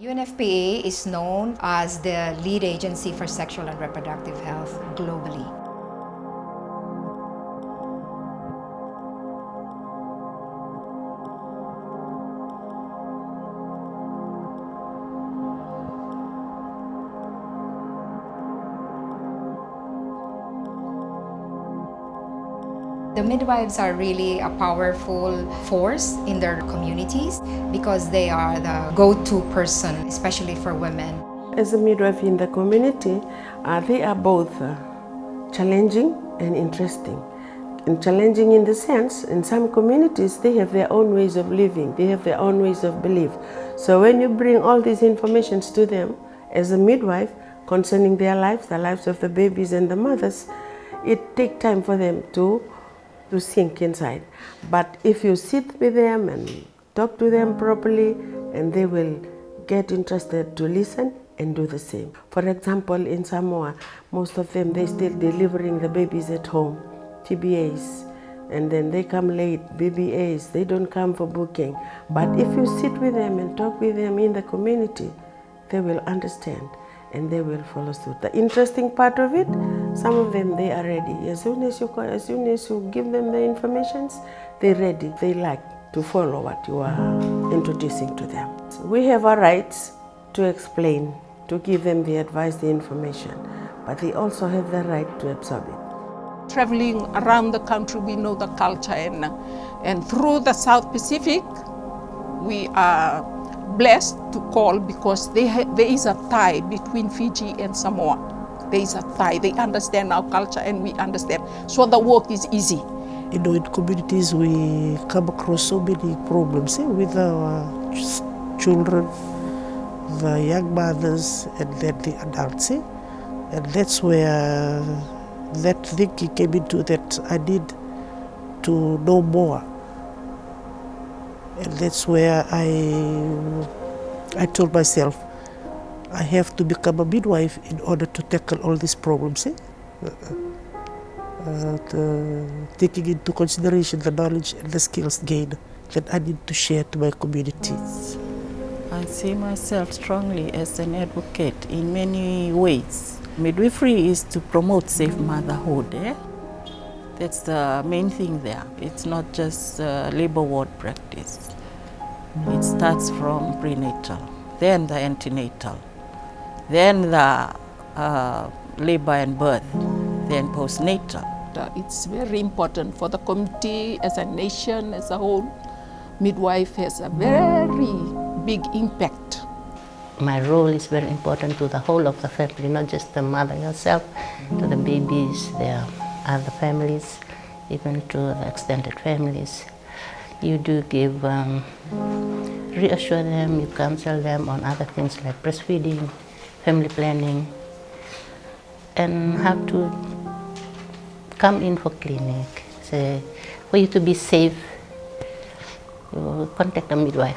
UNFPA is known as the lead agency for sexual and reproductive health globally. The midwives are really a powerful force in their communities because they are the go-to person, especially for women. As a midwife in the community, they are both challenging and interesting. And challenging in the sense, in some communities, they have their own ways of living, they have their own ways of belief. So when you bring all these informations to them as a midwife concerning their lives, the lives of the babies and the mothers, it takes time for them to sink inside. But if you sit with them and talk to them properly, and they will get interested to listen and do the same. For example, in Samoa, most of them, they still delivering the babies at home, TBAs, and then they come late, BBAs, they don't come for booking. But if you sit with them and talk with them in the community, they will understand and they will follow suit. The interesting part of it, some of them, they are ready. As soon as you give them the information, they're ready. They like to follow what you are introducing to them. We have our rights to explain, to give them the advice, the information, but they also have the right to absorb it. Traveling around the country, we know the culture, and through the South Pacific, we are blessed to call because there is a tie between Fiji and Samoa. There is a tie. They understand our culture and we understand. So the work is easy. You know, in communities we come across so many problems with our children, the young mothers, and then the adults. And that's where that thinking came into that I need to know more. And that's where I told myself I have to become a midwife in order to tackle all these problems. Taking into consideration the knowledge and the skills gained that I need to share to my communities. I see myself strongly as an advocate in many ways. Midwifery is to promote safe motherhood. That's the main thing there. It's not just labor ward practice. It starts from prenatal, then the antenatal, then the labor and birth, then postnatal. It's very important for the community, as a nation, as a whole. Midwife has a very big impact. My role is very important to the whole of the family, not just the mother herself, to the babies, their other families, even to the extended families. You do give, reassure them, you counsel them on other things like breastfeeding, family planning, and how to come in for clinic. So for you to be safe, you contact a midwife.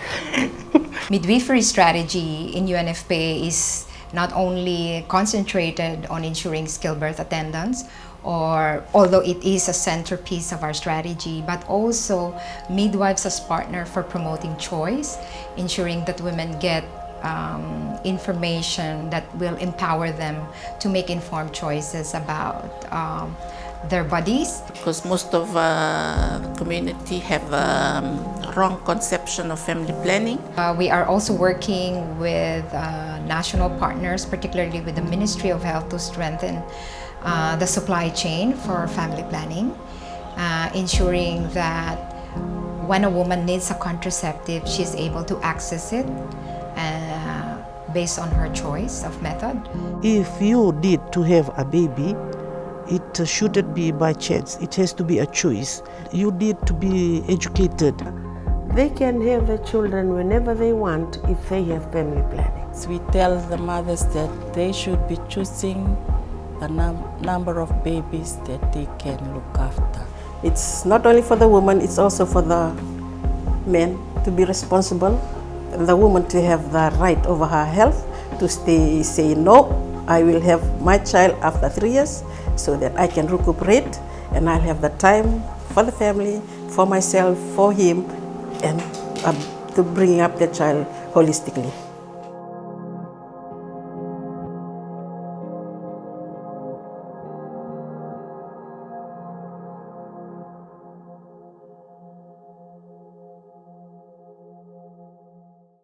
Midwifery strategy in UNFPA is not only concentrated on ensuring skilled birth attendance, or although it is a centerpiece of our strategy, but also midwives as partner for promoting choice, ensuring that women get information that will empower them to make informed choices about their bodies. Because most of the community have a wrong conception of family planning. We are also working with national partners, particularly with the Ministry of Health, to strengthen the supply chain for family planning, ensuring that when a woman needs a contraceptive, she's able to access it based on her choice of method. If you need to have a baby, it shouldn't be by chance. It has to be a choice. You need to be educated. They can have the children whenever they want if they have family planning. So we tell the mothers that they should be choosing the number of babies that they can look after. It's not only for the woman, it's also for the men to be responsible, and the woman to have the right over her health, to say no, I will have my child after 3 years so that I can recuperate and I'll have the time for the family, for myself, for him, and to bring up the child holistically.